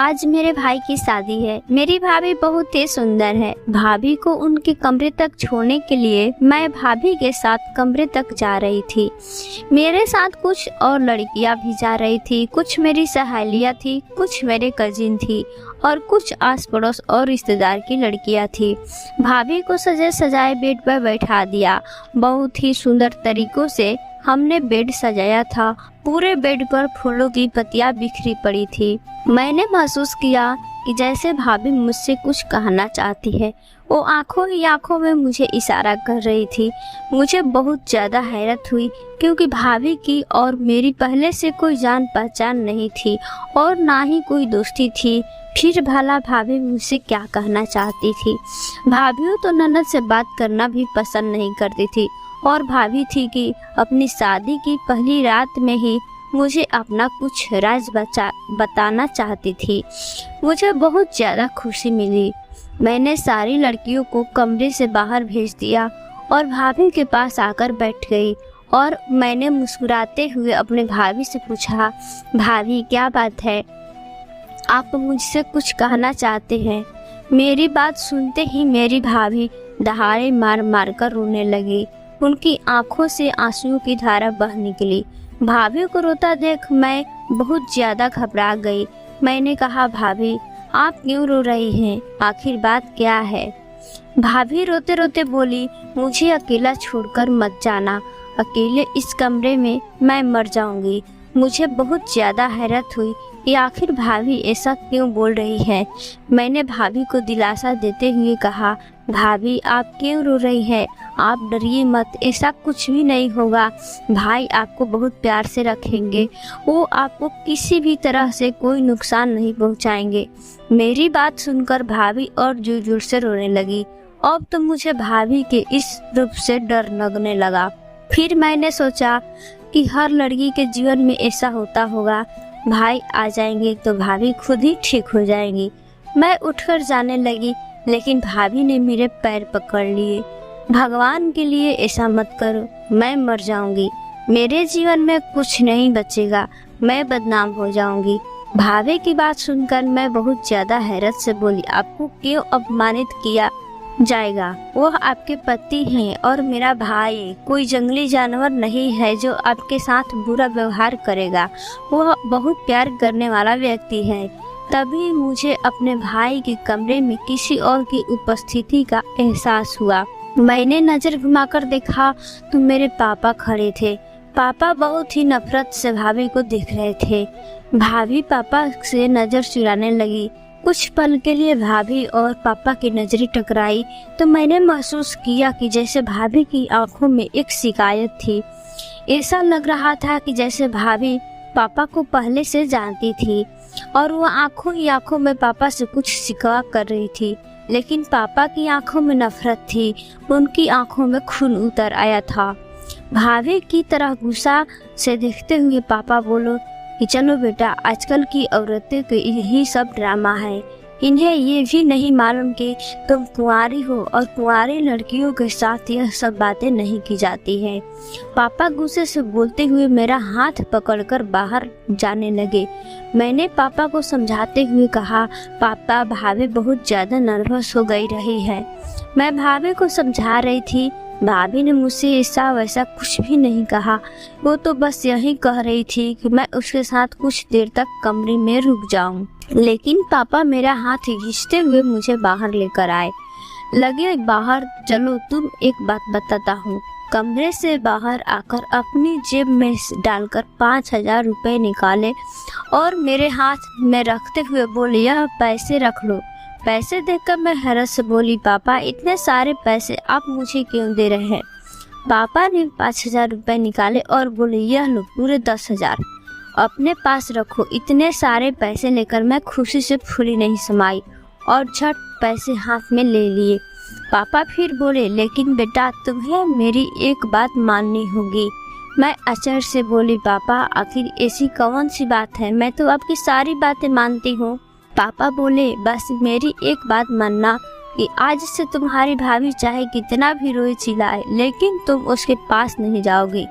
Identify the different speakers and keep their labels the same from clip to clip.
Speaker 1: आज मेरे भाई की शादी है। मेरी भाभी बहुत ही सुंदर है। भाभी को उनके कमरे तक छोड़ने के लिए मैं भाभी के साथ कमरे तक जा रही थी। मेरे साथ कुछ और लड़कियां भी जा रही थी। कुछ मेरी सहेलियां थी, कुछ मेरे कजिन थी और कुछ आस पड़ोस और रिश्तेदार की लड़कियां थी। भाभी को सजे सजाए बेड पर बैठा दिया। बहुत ही सुंदर तरीकों से हमने बेड सजाया था। पूरे बेड पर फूलों की पत्तियां बिखरी पड़ी थी। मैंने महसूस किया कि जैसे भाभी मुझसे कुछ कहना चाहती है। वो आंखों ही आंखों में मुझे इशारा कर रही थी। मुझे बहुत ज़्यादा हैरत हुई क्योंकि भाभी की और मेरी पहले से कोई जान पहचान नहीं थी और ना ही कोई दोस्ती थी। फिर भला भाभी मुझसे क्या कहना चाहती थी। भाभी तो ननद से बात करना भी पसंद नहीं करती थी और भाभी थी कि अपनी शादी की पहली रात में ही मुझे अपना कुछ राज बताना चाहती थी। मुझे बहुत ज़्यादा खुशी मिली। मैंने सारी लड़कियों को कमरे से बाहर भेज दिया और भाभी के पास आकर बैठ गई और मैंने मुस्कुराते हुए अपने भाभी से पूछा, भाभी क्या बात है, आप मुझसे कुछ कहना चाहते हैं। मेरी बात सुनते ही मेरी भाभी दहाड़े मार मार कर रोने लगी। उनकी आंखों से आंसुओं की धारा बह निकली। भाभी को रोता देख मैं बहुत ज़्यादा घबरा गई। मैंने कहा, भाभी आप क्यों रो रही हैं, आखिर बात क्या है। भाभी रोते रोते बोली, मुझे अकेला छोड़कर मत जाना, अकेले इस कमरे में मैं मर जाऊंगी। मुझे बहुत ज़्यादा हैरत हुई कि आखिर भाभी ऐसा क्यों बोल रही है। मैंने भाभी को दिलासा देते हुए कहा, भाभी आप क्यों रो रही है, आप डरिए मत, ऐसा कुछ भी नहीं होगा। भाई आपको बहुत प्यार से रखेंगे, वो आपको किसी भी तरह से कोई नुकसान नहीं पहुंचाएंगे। मेरी बात सुनकर भाभी और जोर जोर से रोने लगी। अब तो मुझे भाभी के इस रूप से डर लगने लगा। फिर मैंने सोचा कि हर लड़की के जीवन में ऐसा होता होगा, भाई आ जाएंगे तो भाभी खुद ही ठीक हो जाएंगी। मैं उठकर जाने लगी लेकिन भाभी ने मेरे पैर पकड़ लिए। भगवान के लिए ऐसा मत करो, मैं मर जाऊंगी, मेरे जीवन में कुछ नहीं बचेगा, मैं बदनाम हो जाऊंगी। भाभी की बात सुनकर मैं बहुत ज्यादा हैरत से बोली, आपको क्यों अपमानित किया जाएगा, वो आपके पति हैं और मेरा भाई कोई जंगली जानवर नहीं है जो आपके साथ बुरा व्यवहार करेगा। वह बहुत प्यार करने वाला व्यक्ति है। तभी मुझे अपने भाई के कमरे में किसी और की उपस्थिति का एहसास हुआ। मैंने नजर घुमाकर देखा तो मेरे पापा खड़े थे। पापा बहुत ही नफरत से भाभी को देख रहे थे। भाभी पापा से नजर चुराने लगी। कुछ पल के लिए भाभी और पापा की नजरें टकराई तो मैंने महसूस किया कि जैसे भाभी की आंखों में एक शिकायत थी। ऐसा लग रहा था कि जैसे भाभी पापा को पहले से जानती थी और वो आंखों ही आंखों में पापा से कुछ शिकवा कर रही थी। लेकिन पापा की आंखों में नफरत थी, उनकी आंखों में खून उतर आया था। भाभी की तरह गुस्सा से देखते हुए पापा बोलो कि चलो बेटा, आजकल की औरतें के यही सब ड्रामा है। इन्हें ये भी नहीं मालूम कि तुम कुंवारी हो और कुंवारी लड़कियों के साथ यह सब बातें नहीं की जाती हैं। पापा गुस्से से बोलते हुए मेरा हाथ पकड़कर बाहर जाने लगे। मैंने पापा को समझाते हुए कहा, पापा भाभी बहुत ज़्यादा नर्वस हो गई रही है। मैं भाभी को समझा रही थी। भाभी ने मुझसे ऐसा वैसा कुछ भी नहीं कहा। वो तो बस यही कह रही थी कि मैं उसके साथ कुछ देर तक कमरे में रुक जाऊं। लेकिन पापा मेरा हाथ खींचते हुए मुझे बाहर लेकर आए। लगे बाहर चलो, तुम एक बात बताता हूँ। कमरे से बाहर आकर अपनी जेब में डालकर 5,000 रुपए निकाले और मेरे हाथ में रखते हुए बोले, यह पैसे रख लो। पैसे देखकर मैं हैरत से बोली, पापा इतने सारे पैसे आप मुझे क्यों दे रहे हैं। पापा ने 5,000 रुपए निकाले और बोले, यह लो पूरे 10,000 अपने पास रखो। इतने सारे पैसे लेकर मैं खुशी से फूली नहीं समाई और झट पैसे हाथ में ले लिए। पापा फिर बोले, लेकिन बेटा तुम्हें मेरी एक बात माननी होगी। मैं अचर से बोली, पापा आखिर ऐसी कौन सी बात है, मैं तो आपकी सारी बातें मानती हूँ। पापा बोले, बस मेरी एक बात मानना कि आज से तुम्हारी भाभी चाहे कितना भी रोए चिल्लाए लेकिन तुम उसके पास नहीं जाओगी।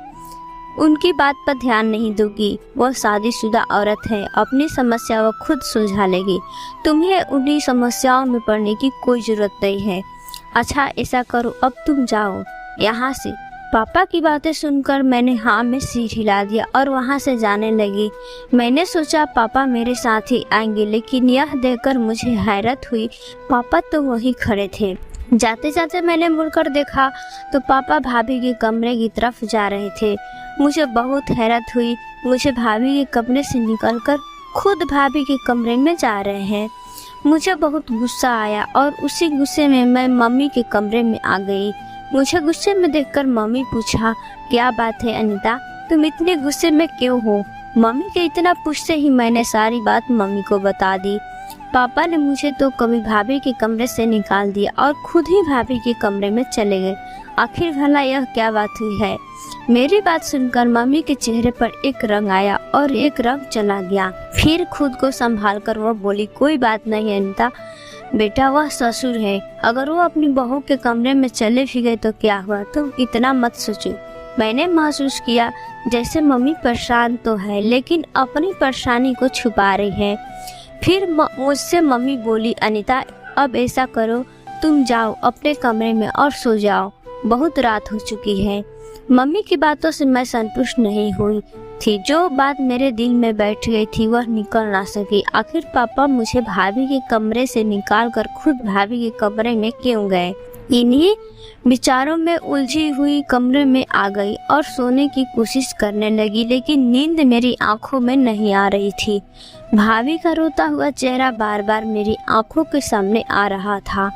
Speaker 1: उनकी बात पर ध्यान नहीं दूंगी। वो शादीशुदा औरत है, अपनी समस्या वो खुद सुलझा लेगी। तुम्हें उन्हीं समस्याओं में पड़ने की कोई जरूरत नहीं है। अच्छा ऐसा करो, अब तुम जाओ यहाँ से। पापा की बातें सुनकर मैंने हाँ में सिर हिला दिया और वहाँ से जाने लगी। मैंने सोचा पापा मेरे साथ ही आएंगे, लेकिन यह देखकर मुझे हैरत हुई, पापा तो वहीं खड़े थे। जाते जाते मैंने मुड़कर देखा तो पापा भाभी के कमरे की तरफ जा रहे थे। मुझे बहुत हैरत हुई, मुझे भाभी के कमरे से निकलकर खुद भाभी के कमरे में जा रहे हैं। मुझे बहुत गुस्सा आया और उसी गुस्से में मैं मम्मी के कमरे में आ गई। मुझे गुस्से में देखकर मम्मी पूछा, क्या बात है अनीता, तुम इतने गुस्से में क्यों हो? मम्मी के इतना पूछते ही मैंने सारी बात मम्मी को बता दी। पापा ने मुझे तो कभी भाभी के कमरे से निकाल दिया और खुद ही भाभी के कमरे में चले गए। आखिर भला यह क्या बात हुई है? मेरी बात सुनकर मम्मी के चेहरे पर एक रंग आया और एक रंग चला गया। फिर खुद को संभाल कर वो बोली, कोई बात नहीं अनीता बेटा, वह ससुर है, अगर वो अपनी बहू के कमरे में चले भी गए तो क्या हुआ, तुम इतना मत सोचो। मैंने महसूस किया जैसे मम्मी परेशान तो है लेकिन अपनी परेशानी को छुपा रही है। फिर मुझसे मम्मी बोली, अनीता अब ऐसा करो, तुम जाओ अपने कमरे में और सो जाओ, बहुत रात हो चुकी है। मम्मी की बातों से मैं संतुष्ट नहीं हुई थी। जो बात मेरे दिल में बैठ गई थी वह निकल ना सकी। आखिर पापा मुझे भाभी के कमरे से निकालकर खुद भाभी के कमरे में क्यों गए? इन्हीं विचारों में उलझी हुई कमरे में आ गई और सोने की कोशिश करने लगी, लेकिन नींद मेरी आंखों में नहीं आ रही थी। भाभी का रोता हुआ चेहरा बार बार मेरी आंखों के सामने आ रहा था।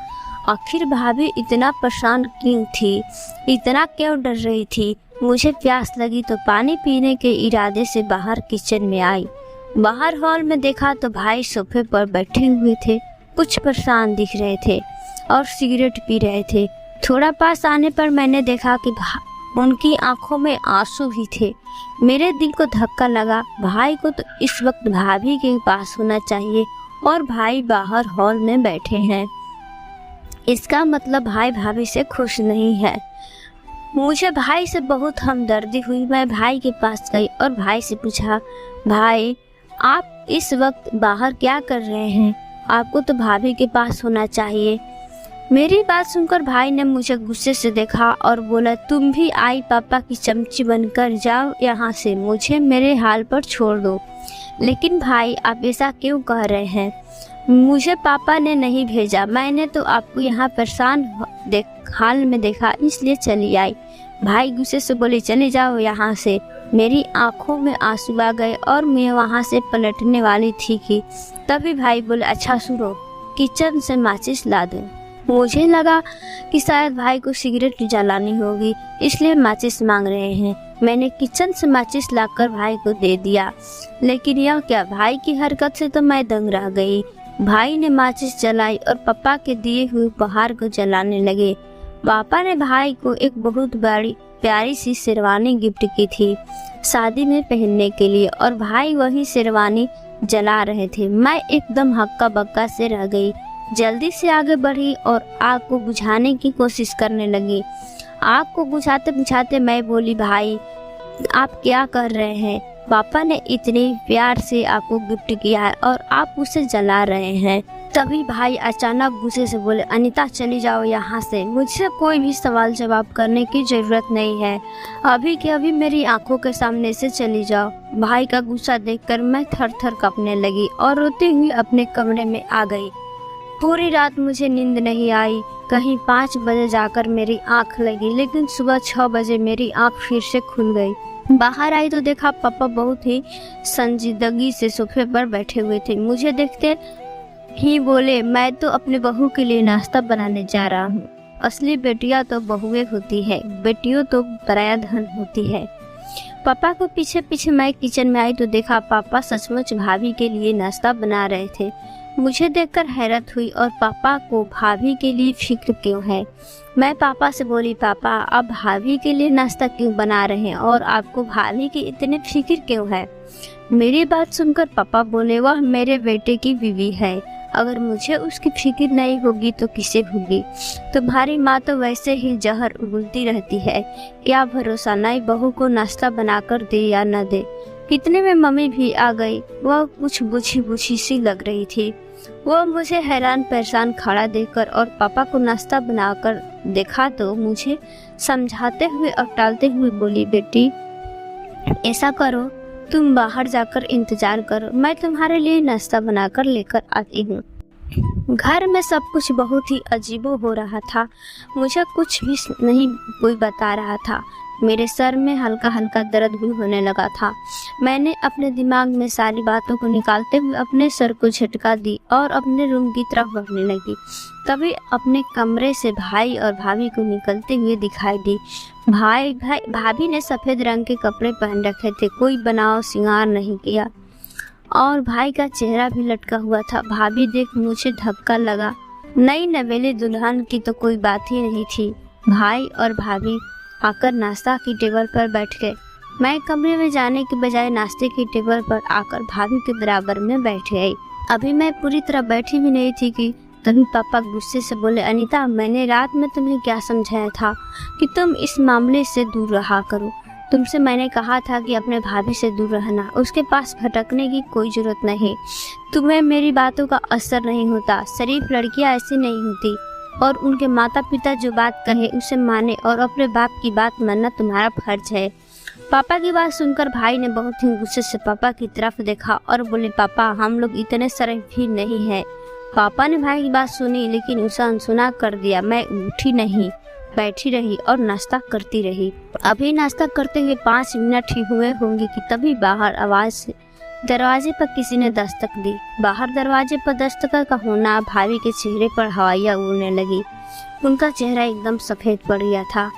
Speaker 1: आखिर भाभी इतना परेशान क्यों थी, इतना क्यों डर रही थी? मुझे प्यास लगी तो पानी पीने के इरादे से बाहर किचन में आई। बाहर हॉल में देखा तो भाई सोफे पर बैठे हुए थे, कुछ परेशान दिख रहे थे और सिगरेट पी रहे थे। थोड़ा पास आने पर मैंने देखा कि उनकी आंखों में आंसू भी थे। मेरे दिल को धक्का लगा, भाई को तो इस वक्त भाभी के पास होना चाहिए और भाई बाहर हॉल में बैठे हैं। इसका मतलब भाई भाभी से खुश नहीं है। मुझे भाई से बहुत हमदर्दी हुई। मैं भाई के पास गई और भाई से पूछा, भाई आप इस वक्त बाहर क्या कर रहे हैं? आपको तो भाभी के पास होना चाहिए। मेरी बात सुनकर भाई ने मुझे गुस्से से देखा और बोला, तुम भी आई पापा की चमची बनकर, जाओ यहाँ से, मुझे मेरे हाल पर छोड़ दो। लेकिन भाई आप ऐसा क्यों कह रहे हैं? मुझे पापा ने नहीं भेजा, मैंने तो आपको यहाँ परेशान हाल में देखा इसलिए चली आई। भाई गुस्से से बोले, चले जाओ यहाँ से। मेरी आंखों में आंसू आ गए और मैं वहाँ से पलटने वाली थी कि तभी भाई बोले, अच्छा सुनो, किचन से माचिस ला दो। मुझे लगा कि शायद भाई को सिगरेट जलानी होगी इसलिए माचिस मांग रहे हैं। मैंने किचन से माचिस लाकर भाई को दे दिया, लेकिन यह क्या, भाई की हरकत से तो मैं दंग रह गई। भाई ने माचिस जलाई और पापा के दिए हुए उपहार को जलाने लगे। पापा ने भाई को एक बहुत बड़ी प्यारी सी शेरवानी गिफ्ट की थी शादी में पहनने के लिए और भाई वही शेरवानी जला रहे थे। मैं एकदम हक्का बक्का से रह गई। जल्दी से आगे बढ़ी और आग को बुझाने की कोशिश करने लगी। आग को बुझाते बुझाते मैं बोली, भाई आप क्या कर रहे हैं? पापा ने इतने प्यार से आपको गिफ्ट किया है और आप उसे जला रहे हैं। तभी भाई अचानक गुस्से से बोले, अनीता चली जाओ यहाँ से, मुझसे कोई भी सवाल जवाब करने की जरूरत नहीं है, अभी के अभी मेरी आंखों के सामने से चली जाओ। भाई का गुस्सा देखकर मैं थर थर कांपने लगी और रोती हुई अपने कमरे में आ गई। पूरी रात मुझे नींद नहीं आई। कहीं 5 बजे जाकर मेरी आंख लगी, लेकिन सुबह 6 बजे मेरी आंख फिर से खुल गई। बाहर आई तो देखा पापा बहुत ही संजीदगी से सोफे पर बैठे हुए थे। मुझे देखते ही बोले, मैं तो अपने बहू के लिए नाश्ता बनाने जा रहा हूँ। असली बेटियां तो बहुएं होती है, बेटियों तो पराया धन होती है। पापा को पीछे पीछे मैं किचन में आई तो देखा पापा सचमुच भाभी के लिए नाश्ता बना रहे थे। मुझे देखकर हैरत हुई और पापा को भाभी के लिए फिक्र क्यों है। मैं पापा से बोली, पापा आप भाभी के लिए नाश्ता क्यों बना रहे हैं और आपको भाभी की इतने फिक्र क्यों है? मेरी बात सुनकर पापा बोले, वह मेरे बेटे की बीवी है, अगर मुझे उसकी फिक्र नहीं होगी तो किसे होगी। तुम्हारी माँ तो वैसे ही जहर उगलती रहती है, क्या भरोसा नई बहू को नाश्ता बनाकर दे या न दे। इतने में मम्मी भी आ गई। वह कुछ बुझी बुझी सी लग रही थी। वो मुझे हैरान परेशान खड़ा देखकर और पापा को नाश्ता बनाकर देखा तो मुझे समझाते हुए और टालते हुए बोली, बेटी ऐसा करो, तुम बाहर जाकर इंतजार करो, मैं तुम्हारे लिए नाश्ता बनाकर लेकर आती हूँ। घर में सब कुछ बहुत ही अजीबो हो रहा था। मुझे कुछ भी नहीं कोई बता रहा था। मेरे सर में हल्का हल्का दर्द भी होने लगा था। मैंने अपने दिमाग में सारी बातों को निकालते हुए अपने सर को झटका दी और अपने रूम की तरफ बढ़ने लगी। तभी अपने कमरे से भाई और भाभी को निकलते हुए दिखाई दी। भाभी ने सफ़ेद रंग के कपड़े पहन रखे थे, कोई बनाव श्रृंगार नहीं किया और भाई का चेहरा भी लटका हुआ था। भाभी देख मुझे धक्का लगा। नई नवेली दुल्हन की तो कोई बात ही नहीं थी। भाई और भाभी आकर नाश्ता की टेबल पर बैठ गए। मैं कमरे में जाने के बजाय नाश्ते की टेबल पर आकर भाभी के बराबर में बैठ गई। अभी मैं पूरी तरह बैठी भी नहीं थी कि तभी पापा गुस्से से बोले, अनीता मैंने रात में तुम्हें क्या समझाया था कि तुम इस मामले से दूर रहा करो। तुमसे मैंने कहा था कि अपने भाभी से दूर रहना, उसके पास भटकने की कोई जरूरत नहीं। तुम्हें मेरी बातों का असर नहीं होता। शरीफ लड़कियां ऐसी नहीं होती और उनके माता पिता जो बात कहे उसे माने और अपने बाप की बात मानना तुम्हारा फर्ज है। पापा की बात सुनकर भाई ने बहुत ही गुस्से से पापा की तरफ देखा और बोले, पापा हम लोग इतने शरीफ भी नहीं है। पापा ने भाई की बात सुनी लेकिन उसे अनसुना कर दिया। मैं उठी नहीं, बैठी रही और नाश्ता करती रही। अभी नाश्ता करते हुए 5 मिनट ही हुए होंगे कि तभी बाहर आवाज से दरवाजे पर किसी ने दस्तक दी। बाहर दरवाजे पर दस्तक का होना भाभी के चेहरे पर हवाइयाँ उड़ने लगी। उनका चेहरा एकदम सफेद पड़ गया था।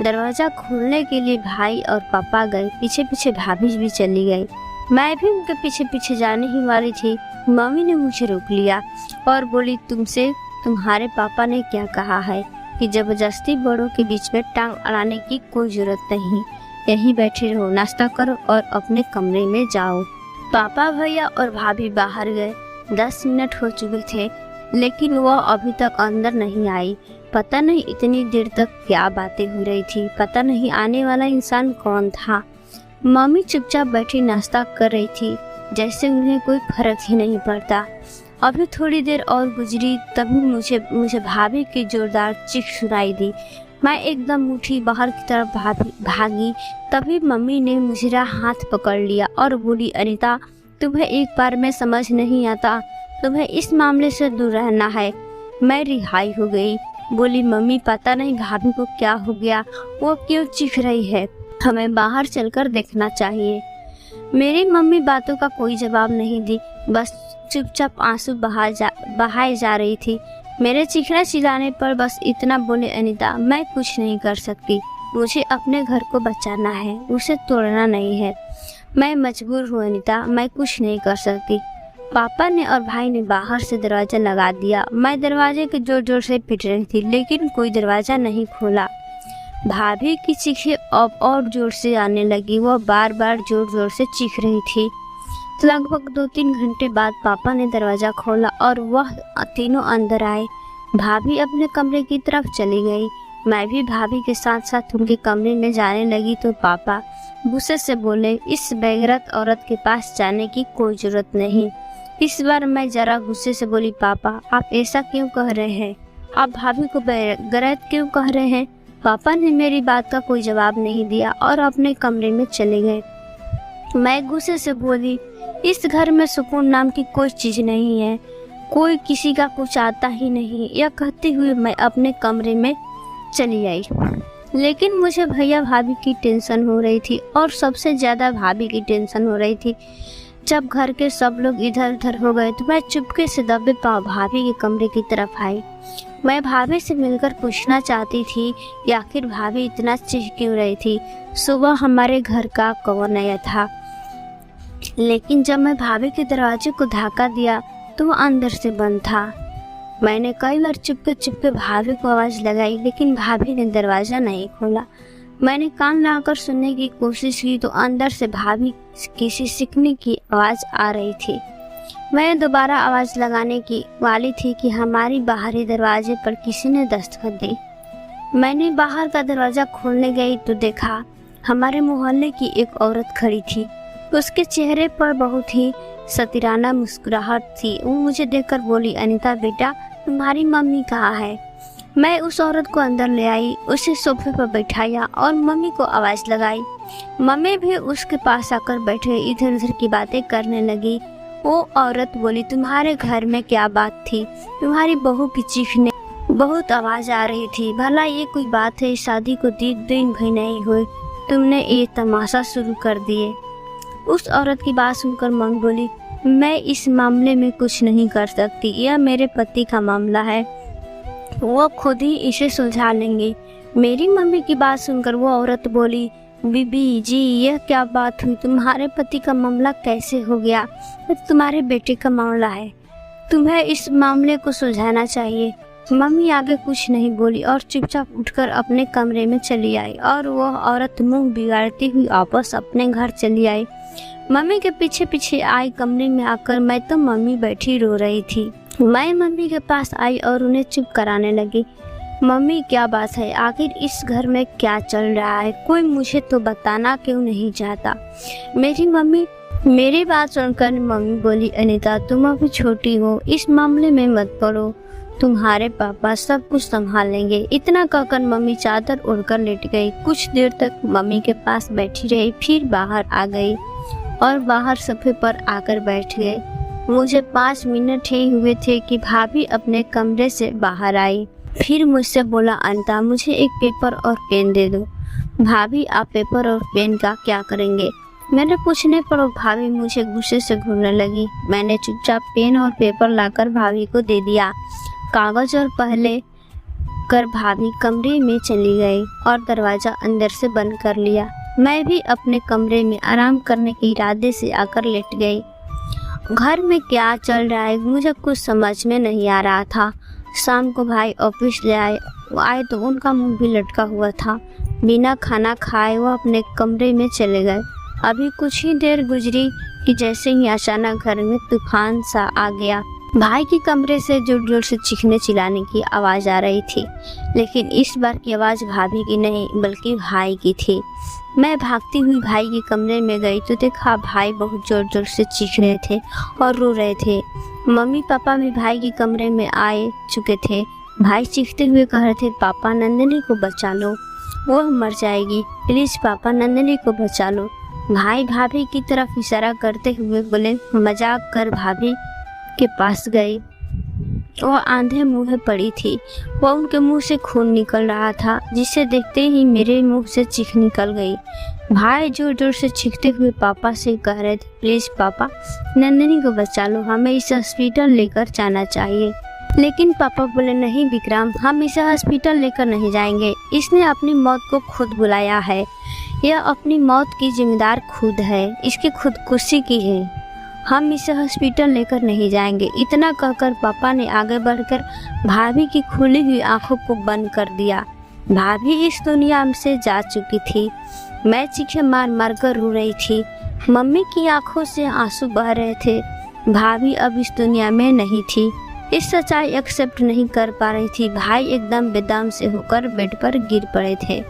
Speaker 1: दरवाजा खोलने के लिए भाई और पापा गए, पीछे पीछे भाभी भी चली गई। मैं भी उनके पीछे पीछे जाने ही वाली थी। मम्मी ने मुझे रोक लिया और बोली, तुमसे तुम्हारे पापा ने क्या कहा है कि जबरदस्ती बड़ों के बीच में टांग अड़ाने की कोई जरूरत नहीं। यहीं बैठे रहो, नाश्ता करो और अपने कमरे में जाओ। पापा भैया और भाभी बाहर गए। 10 मिनट हो चुके थे लेकिन वह अभी तक अंदर नहीं आई। पता नहीं इतनी देर तक क्या बातें हो रही थी। पता नहीं आने वाला इंसान कौन था। मम्मी चुपचाप बैठी नाश्ता कर रही थी, जैसे उन्हें कोई फर्क ही नहीं पड़ता। अभी थोड़ी देर और गुजरी तभी मुझे भाभी की जोरदार चीख सुनाई दी। मैं एकदम उठी, बाहर की तरफ भागी। तभी मम्मी ने मेरा हाथ पकड़ लिया और बोली, अनीता तुम्हें एक बार में समझ नहीं आता, तुम्हें इस मामले से दूर रहना है। मैं रिहाई हो गई। बोली, मम्मी पता नहीं भाभी को क्या हो गया, वो क्यों चीख रही है, हमें बाहर चलकर देखना चाहिए। मेरी मम्मी बातों का कोई जवाब नहीं दी, बस चुपचाप आंसू बहाए जा रही थी। मेरे चीखने चिल्लाने पर बस इतना बोले, अनीता मैं कुछ नहीं कर सकती, मुझे अपने घर को बचाना है, उसे तोड़ना नहीं है। मैं मजबूर हूँ अनीता, मैं कुछ नहीं कर सकती। पापा ने और भाई ने बाहर से दरवाजा लगा दिया। मैं दरवाजे के जोर जोर से पिट रही थी लेकिन कोई दरवाजा नहीं खोला। भाभी की चीखें अब और जोर से आने लगी। वह बार बार जोर जोर से चीख रही थी। लगभग 2-3 घंटे बाद पापा ने दरवाजा खोला और वह तीनों अंदर आए। भाभी अपने कमरे की तरफ चली गई। मैं भी भाभी के साथ साथ उनके कमरे में जाने लगी तो पापा गुस्से से बोले, इस बेगैरत औरत के पास जाने की कोई जरूरत नहीं। इस बार मैं जरा गुस्से से बोली, पापा आप ऐसा क्यों कह रहे हैं, आप भाभी को बेगैरत क्यों कह रहे हैं। पापा ने मेरी बात का कोई जवाब नहीं दिया और अपने कमरे में चले गए। मैं गुस्से से बोली, इस घर में सुकून नाम की कोई चीज नहीं है, कोई किसी का कुछ आता ही नहीं। यह कहते हुए मैं अपने कमरे में चली आई। लेकिन मुझे भैया भाभी की टेंशन हो रही थी और सबसे ज्यादा भाभी की टेंशन हो रही थी। जब घर के सब लोग इधर उधर हो गए तो मैं चुपके से दबे पाँव भाभी के कमरे की तरफ आई। मैं भाभी से मिलकर पूछना चाहती थी कि आखिर भाभी इतना चीख क्यों रही थी। सुबह हमारे घर का कौन आया था, लेकिन जब मैं भाभी के दरवाजे को धक्का दिया तो वो अंदर से बंद था। मैंने कई बार चुपके भाभी को आवाज़ लगाई लेकिन भाभी ने दरवाज़ा नहीं खोला। मैंने कान लगाकर सुनने की कोशिश की तो अंदर से भाभी किसी सीखने की आवाज़ आ रही थी। मैं दोबारा आवाज़ लगाने की वाली थी कि हमारी बाहरी दरवाजे पर किसी ने दस्तक दी। मैंने बाहर का दरवाज़ा खोलने गई तो देखा हमारे मोहल्ले की एक औरत खड़ी थी। उसके चेहरे पर बहुत ही सतिराना मुस्कुराहट थी। वो मुझे देखकर बोली, अनीता बेटा, तुम्हारी मम्मी कहाँ है? मैं उस औरत को अंदर ले आई, उसे सोफे पर बैठाया और मम्मी को आवाज़ लगाई। मम्मी भी उसके पास आकर बैठे इधर उधर की बातें करने लगी। वो औरत बोली, तुम्हारे घर में क्या बात थी? तुम्हारी बहू की चीखने बहुत आवाज़ आ रही थी। भला ये कोई बात है? शादी को दिन भी नहीं हुए, तुमने ये तमाशा शुरू कर दिए। उस औरत की बात सुनकर मम्मी बोली, मैं इस मामले में कुछ नहीं कर सकती, यह मेरे पति का मामला है, वो खुद ही इसे सुलझा लेंगे। मेरी मम्मी की बात सुनकर वो औरत बोली, बीबी जी यह क्या बात हुई? तुम्हारे पति का मामला कैसे हो गया? तुम्हारे बेटे का मामला है, तुम्हें इस मामले को सुलझाना चाहिए। मम्मी आगे कुछ नहीं बोली और चुपचाप उठकर अपने कमरे में चली आई और वह औरत मुंह बिगाड़ती हुई वापस अपने घर चली आई। मम्मी के पीछे पीछे आई। कमरे में आकर मैं तो मम्मी बैठी रो रही थी। मैं मम्मी के पास आई और उन्हें चुप कराने लगी। मम्मी क्या बात है? आखिर इस घर में क्या चल रहा है? कोई मुझे तो बताना क्यों नहीं चाहता? मेरी बात सुनकर मम्मी बोली, अनीता तुम अभी छोटी हो, इस मामले में मत पड़ो, तुम्हारे पापा सब कुछ संभाल लेंगे। इतना कहकर मम्मी चादर ओढ़कर लेट गई। कुछ देर तक मम्मी के पास बैठी रही, फिर बाहर आ गई और बाहर सोफे पर आकर बैठ गए। मुझे 5 मिनट ही हुए थे कि भाभी अपने कमरे से बाहर आई। फिर मुझसे बोला, अनीता मुझे एक पेपर और पेन दे दो। भाभी आप पेपर और पेन का क्या करेंगे? मेरे पूछने पर भाभी मुझे गुस्से से घूरने लगी। मैंने चुपचाप पेन और पेपर लाकर भाभी को दे दिया। कागज और पहले कर भाभी कमरे में चली गई और दरवाजा अंदर से बंद कर लिया। मैं भी अपने कमरे में आराम करने के इरादे से आकर लेट गई। घर में क्या चल रहा है मुझे कुछ समझ में नहीं आ रहा था। शाम को भाई ऑफिस ले आए। वो आए तो उनका मुंह भी लटका हुआ था। बिना खाना खाए वो अपने कमरे में चले गए। अभी कुछ ही देर गुजरी कि जैसे ही अचानक घर में तूफान सा आ गया। भाई के कमरे से जोर जोर से चीखने चिल्लाने की आवाज़ आ रही थी, लेकिन इस बार की आवाज़ भाभी की नहीं बल्कि भाई की थी। मैं भागती हुई भाई के कमरे में गई तो देखा भाई बहुत जोर जोर से चीख रहे थे और रो रहे थे। मम्मी पापा भी भाई के कमरे में आए चुके थे। भाई चीखते हुए कह रहे थे, पापा नंदिनी को बचा लो, वो मर जाएगी, प्लीज़ पापा नंदिनी को बचा लो। भाई भाभी की तरफ इशारा करते हुए बोले, मजाक कर भाभी के पास गई। वो आंधे मुँह पड़ी थी। वो उनके मुंह से खून निकल रहा था, जिसे देखते ही मेरे मुंह से चीख निकल गई। भाई जोर जोर से चीखते हुए पापा से कह रहे थे, प्लीज़ पापा नंदिनी को बचा लो, हमें इस हॉस्पिटल लेकर जाना चाहिए। लेकिन पापा बोले, नहीं विक्रम, हम इसे हॉस्पिटल लेकर नहीं जाएंगे। इसने अपनी मौत को खुद बुलाया है, यह अपनी मौत की जिम्मेदार खुद है, इसकी खुदकुशी की है, हम इसे हॉस्पिटल लेकर नहीं जाएंगे। इतना कहकर पापा ने आगे बढ़कर भाभी की खुली हुई आंखों को बंद कर दिया। भाभी इस दुनिया से जा चुकी थी। मैं चीखें मार मार कर रो रही थी। मम्मी की आंखों से आंसू बह रहे थे। भाभी अब इस दुनिया में नहीं थी। इस सच्चाई एक्सेप्ट नहीं कर पा रही थी। भाई एकदम बेदम से होकर बेड पर गिर पड़े थे।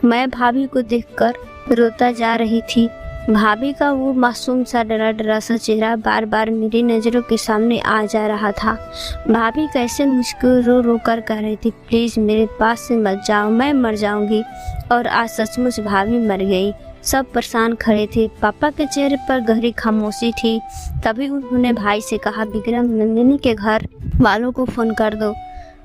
Speaker 1: मैं भाभी को देखकर रोता जा रही थी। भाभी का वो मासूम सा डरा डरा सा चेहरा बार बार मेरी नज़रों के सामने आ जा रहा था। भाभी कैसे मुझको रो रो कर कह रही थी, प्लीज़ मेरे पास से मत जाओ, मैं मर जाऊंगी। और आज सचमुच भाभी मर गई। सब परेशान खड़े थे। पापा के चेहरे पर गहरी खामोशी थी। तभी उन्होंने भाई से कहा, विक्रम नंदिनी के घर वालों को फ़ोन कर दो,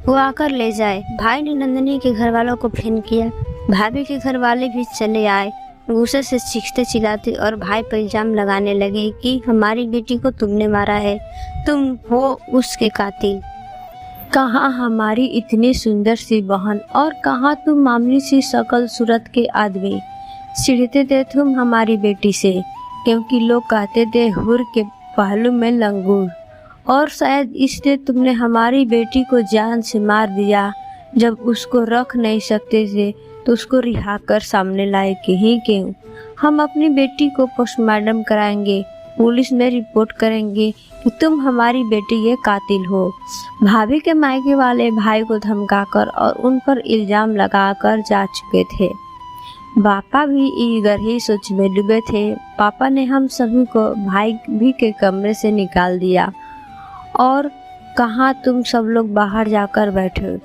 Speaker 1: वो आकर ले जाए। भाई ने नंदिनी के घर वालों को फ़ोन किया। भाभी के घर वाले भी चले आए। गुस्से से चीखते चिल्लाते और भाई पर इल्जाम लगाने लगे कि हमारी बेटी को तुमने मारा है, तुम हो उसके कातिल। कहाँ हमारी इतनी सुंदर सी बहन और कहाँ तुम मामूली सी शकल सूरत के आदमी। चिढ़ते थे तुम हमारी बेटी से, क्योंकि लोग कहते थे हुर के पहलू में लंगूर, और शायद इसलिए तुमने हमारी बेटी को जान से मार दिया। जब उसको रख नहीं सकते थे तो उसको रिहा कर सामने लाए कि ही क्यों। हम अपनी बेटी को पोस्टमार्टम कराएंगे, पुलिस में रिपोर्ट करेंगे कि तुम हमारी बेटी के कातिल हो। भाभी के मायके वाले भाई को धमकाकर और उन पर इल्जाम लगाकर जा चुके थे। पापा भी इधर ही सोच में डूबे थे। पापा ने हम सभी को भाई भी के कमरे से निकाल दिया और कहा तुम सब लोग बाहर जाकर बैठो।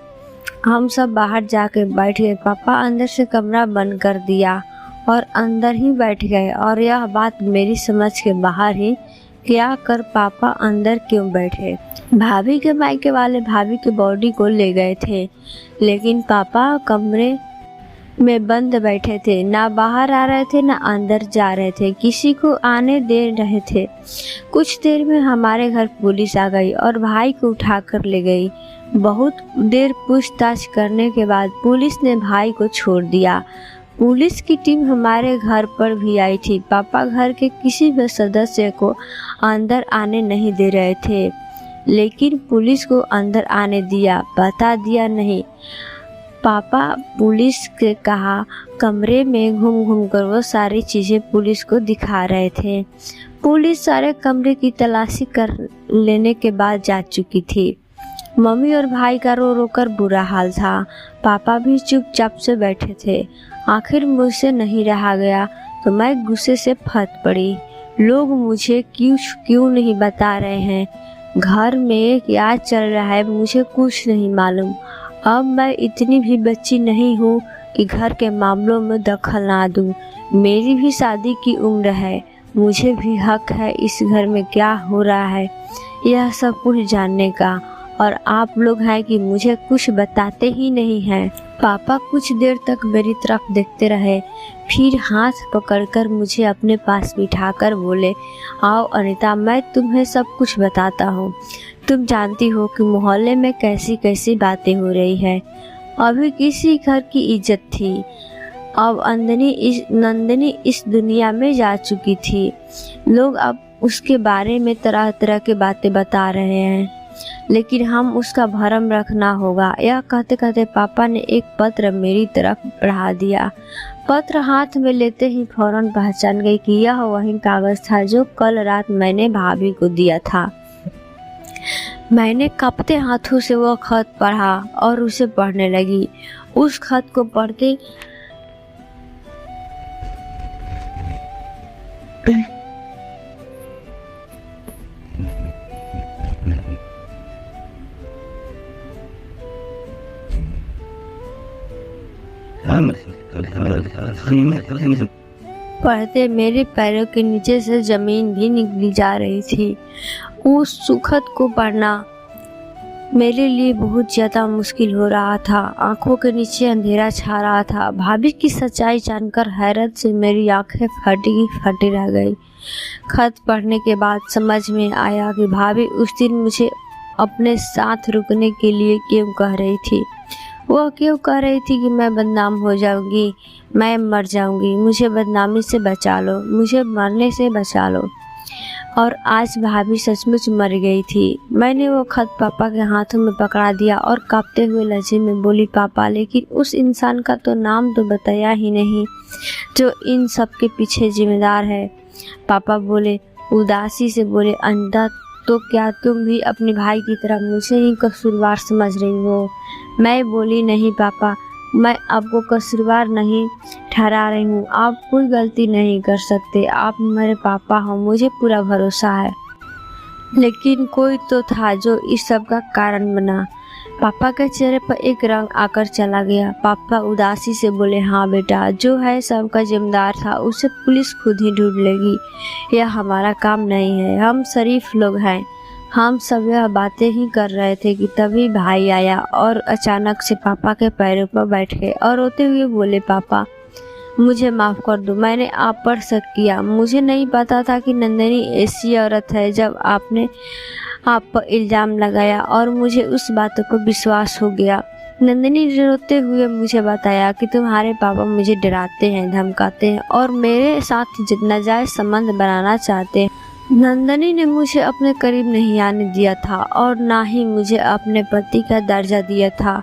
Speaker 1: हम सब बाहर जाके बैठ गए। पापा अंदर से कमरा बंद कर दिया और अंदर ही बैठ गए और यह बात मेरी समझ के बाहर ही क्या कर पापा अंदर क्यों बैठे। भाभी के मायके वाले भाभी के बॉडी को ले गए थे, लेकिन पापा कमरे में बंद बैठे थे, ना बाहर आ रहे थे ना अंदर जा रहे थे, किसी को आने दे रहे थे। कुछ देर में हमारे घर पुलिस आ गई और भाई को उठाकर ले गई। बहुत देर पूछताछ करने के बाद पुलिस ने भाई को छोड़ दिया। पुलिस की टीम हमारे घर पर भी आई थी। पापा घर के किसी भी सदस्य को अंदर आने नहीं दे रहे थे, लेकिन पुलिस को अंदर आने दिया, बता दिया नहीं। पापा पुलिस के कहा कमरे में घूम घूम कर वो सारी चीज़ें पुलिस को दिखा रहे थे। पुलिस सारे कमरे की तलाशी कर लेने के बाद जा चुकी थी। मम्मी और भाई का रो रो कर बुरा हाल था। पापा भी चुपचाप से बैठे थे। आखिर मुझसे नहीं रहा गया तो मैं गुस्से से फट पड़ी। लोग मुझे क्यों नहीं बता रहे हैं, घर में क्या चल रहा है मुझे कुछ नहीं मालूम। अब मैं इतनी भी बच्ची नहीं हूँ कि घर के मामलों में दखल ना दूँ। मेरी भी शादी की उम्र है, मुझे भी हक है इस घर में क्या हो रहा है यह सब कुछ जानने का, और आप लोग हैं कि मुझे कुछ बताते ही नहीं हैं। पापा कुछ देर तक मेरी तरफ देखते रहे, फिर हाथ पकड़कर मुझे अपने पास बिठाकर बोले, आओ अनीता, मैं तुम्हें सब कुछ बताता हूँ। तुम जानती हो कि मोहल्ले में कैसी कैसी बातें हो रही है। अभी किसी घर की इज्जत थी, अब नंदिनी इस दुनिया में जा चुकी थी। लोग अब उसके बारे में तरह तरह की बातें बता रहे हैं, लेकिन हम उसका भरम रखना होगा। यह कहते कहते पापा ने एक पत्र मेरी तरफ बढ़ा दिया। पत्र हाथ में लेते ही फौरन पहचान गई कि यह वही कागज था जो कल रात मैंने भाभी को दिया था। मैंने कांपते हाथों से वह खत पढ़ा और उसे पढ़ने लगी। उस खत को पढ़ते पढ़ते मेरे पैरों के नीचे से जमीन भी निकली जा रही थी। उस सुखत को पढ़ना मेरे लिए बहुत ज़्यादा मुश्किल हो रहा था। आंखों के नीचे अंधेरा छा रहा था। भाभी की सच्चाई जानकर हैरत से मेरी आंखें फटी रह गई। खत पढ़ने के बाद समझ में आया कि भाभी उस दिन मुझे अपने साथ रुकने के लिए क्यों कह रही थी। वह क्यों कह रही थी कि मैं बदनाम हो जाऊंगी, मैं मर जाऊंगी, मुझे बदनामी से बचा लो, मुझे मरने से बचा लो। और आज भाभी सचमुच मर गई थी। मैंने वो खत पापा के हाथों में पकड़ा दिया और कांपते हुए लहजे में बोली, पापा, लेकिन उस इंसान का तो नाम तो बताया ही नहीं जो इन सब के पीछे जिम्मेदार है। पापा बोले, उदासी से बोले, अनिता, तो क्या तुम भी अपने भाई की तरह मुझे ही कसूरवार समझ रही हो? मैं बोली, नहीं पापा, मैं आपको कसूरवार नहीं ठहरा रही हूँ। आप कोई गलती नहीं कर सकते, आप मेरे पापा हो, मुझे पूरा भरोसा है। लेकिन कोई तो था जो इस सब का कारण बना। पापा के चेहरे पर एक रंग आकर चला गया। पापा उदासी से बोले, हाँ बेटा, जो है सबका जिम्मेदार था उसे पुलिस खुद ही ढूंढ लेगी, यह हमारा काम नहीं है। हम शरीफ लोग हैं। हम सब यह बातें ही कर रहे थे कि तभी भाई आया और अचानक से पापा के पैरों पर बैठ गए और रोते हुए बोले, पापा, मुझे माफ़ कर दो, मैंने आप पर शक किया। मुझे नहीं पता था कि नंदिनी ऐसी औरत है। जब आपने आप पर इल्ज़ाम लगाया और मुझे उस बातों पर विश्वास हो गया। नंदिनी रोते हुए मुझे बताया कि तुम्हारे पापा मुझे डराते हैं, धमकाते हैं और मेरे साथ नाजायज़ संबंध बनाना चाहते हैं। नंदिनी ने मुझे अपने करीब नहीं आने दिया था और ना ही मुझे अपने पति का दर्जा दिया था।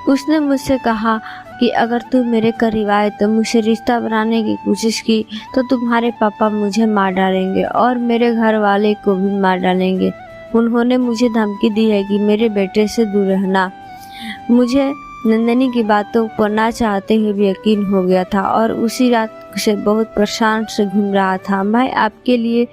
Speaker 1: उसने मुझसे कहा, कि अगर तू मेरे करीब आए तो मुझसे रिश्ता बनाने की कोशिश की तो तुम्हारे पापा मुझे मार डालेंगे और मेरे घर वाले को भी मार डालेंगे। उन्होंने मुझे धमकी दी है कि मेरे बेटे से दूर रहना। मुझे नंदनी की बातों को ना चाहते हुए भी यकीन हो गया था और उसी रात से बहुत परेशान से घूम रहा था। मैं आपके लिए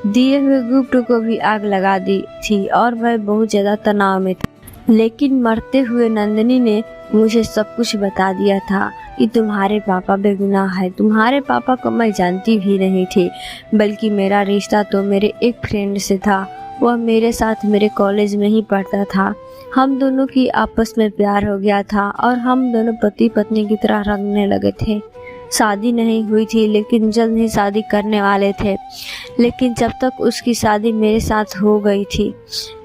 Speaker 1: दिए हुए गिफ्ट को भी आग लगा दी थी और मैं बहुत ज़्यादा तनाव में था, लेकिन मरते हुए नंदनी ने मुझे सब कुछ बता दिया था कि तुम्हारे पापा बेगुनाह है। तुम्हारे पापा को मैं जानती भी नहीं थी, बल्कि मेरा रिश्ता तो मेरे एक फ्रेंड से था। वह मेरे साथ मेरे कॉलेज में ही पढ़ता था। हम दोनों की आपस में प्यार हो गया था और हम दोनों पति पत्नी की तरह रंगने लगे थे। शादी नहीं हुई थी, लेकिन जल्द ही शादी करने वाले थे। लेकिन जब तक उसकी शादी मेरे साथ हो गई थी,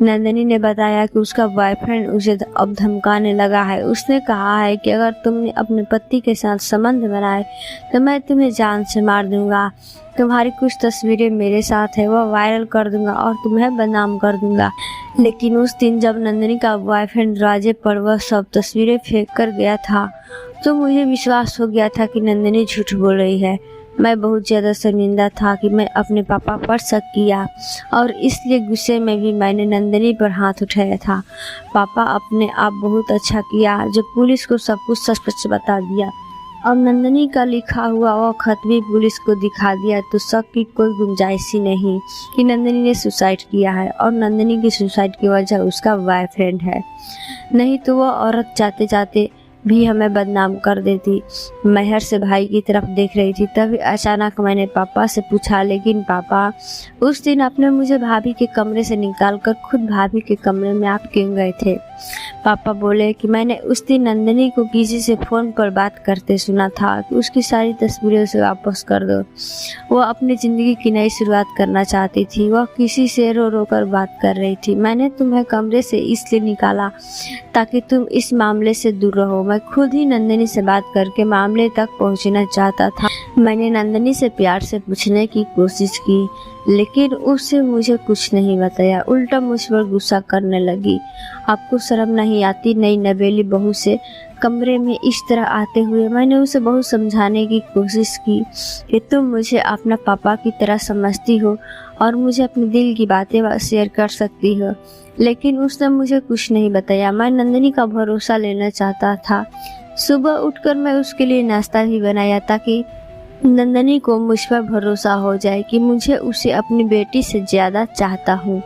Speaker 1: नंदनी ने बताया कि उसका बॉयफ्रेंड उसे अब धमकाने लगा है। उसने कहा है कि अगर तुमने अपने पति के साथ संबंध बनाए तो मैं तुम्हें जान से मार दूंगा। तुम्हारी कुछ तस्वीरें मेरे साथ है, वह वायरल कर दूंगा और तुम्हें बदनाम कर दूंगा। लेकिन उस दिन जब नंदनी का बॉयफ्रेंड दरवाजे पर वह सब तस्वीरें फेंक कर गया था तो मुझे विश्वास हो गया था कि नंदनी झूठ बोल रही है। मैं बहुत ज़्यादा शर्मिंदा था कि मैं अपने पापा पर शक किया और इसलिए गुस्से में भी मैंने नंदनी पर हाथ उठाया था। पापा अपने आप बहुत अच्छा किया जो पुलिस को सब कुछ सच सच बता दिया और नंदनी का लिखा हुआ वह खत भी पुलिस को दिखा दिया, तो शक की कोई गुंजाइश ही नहीं कि नंदनी ने सुसाइड किया है और नंदनी की सुसाइड की वजह उसका बॉयफ्रेंड है। नहीं तो वह औरत जाते जाते भी हमें बदनाम कर देती। महर से भाई की तरफ देख रही थी, तभी अचानक मैंने पापा से पूछा, लेकिन पापा उस दिन आपने मुझे भाभी के कमरे से निकालकर खुद भाभी के कमरे में आप क्यों गए थे? पापा बोले कि मैंने उस दिन नंदनी को किसी से फ़ोन पर बात करते सुना था कि उसकी सारी तस्वीरें उसे वापस कर दो। वह अपनी ज़िंदगी की नई शुरुआत करना चाहती थी। वह किसी से रो रो कर बात कर रही थी। मैंने तुम्हें कमरे से इसलिए निकाला ताकि तुम इस मामले से दूर रहो। मैं खुद ही नंदनी से बात करके मामले तक पहुंचना चाहता था। मैंने नंदनी से प्यार से पूछने की कोशिश की, लेकिन उससे मुझे कुछ नहीं बताया, उल्टा मुझ पर गुस्सा करने लगी। आपको शर्म नहीं आती? नई नवेली बहू से कमरे में इस तरह आते हुए मैंने उसे बहुत समझाने की कोशिश की कि तुम मुझे अपना पापा की तरह समझती हो और मुझे अपने दिल की बातें शेयर कर सकती हो, लेकिन उसने मुझे कुछ नहीं बताया। मैं नंदनी का भरोसा लेना चाहता था। सुबह उठकर मैं उसके लिए नाश्ता भी बनाया ताकि नंदनी को मुझ पर भरोसा हो जाए कि मुझे उसे अपनी बेटी से ज़्यादा चाहता हूँ।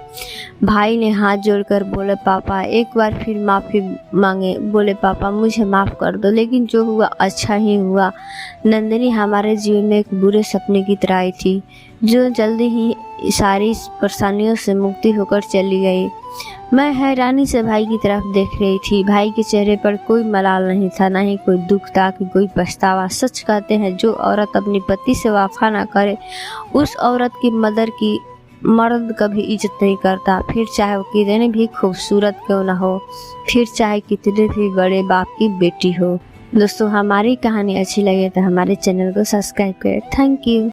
Speaker 1: भाई ने हाथ जोड़कर बोले, पापा एक बार फिर माफ़ी मांगे। बोले, पापा मुझे माफ़ कर दो, लेकिन जो हुआ अच्छा ही हुआ। नंदनी हमारे जीवन में एक बुरे सपने की तरह आई थी जो जल्दी ही सारी परेशानियों से मुक्ति होकर चली गई। मैं हैरानी से भाई की तरफ देख रही थी। भाई के चेहरे पर कोई मलाल नहीं था, ना ही कोई दुख था कि कोई पछतावा। सच कहते हैं, जो औरत अपने पति से वफा ना करे उस औरत की मदर की मर्द कभी इज्जत नहीं करता, फिर चाहे वो कितने भी खूबसूरत क्यों ना हो, फिर चाहे कितने भी बड़े बाप की बेटी हो। दोस्तों, हमारी कहानी अच्छी लगे तो हमारे चैनल को सब्सक्राइब करें। Thank you.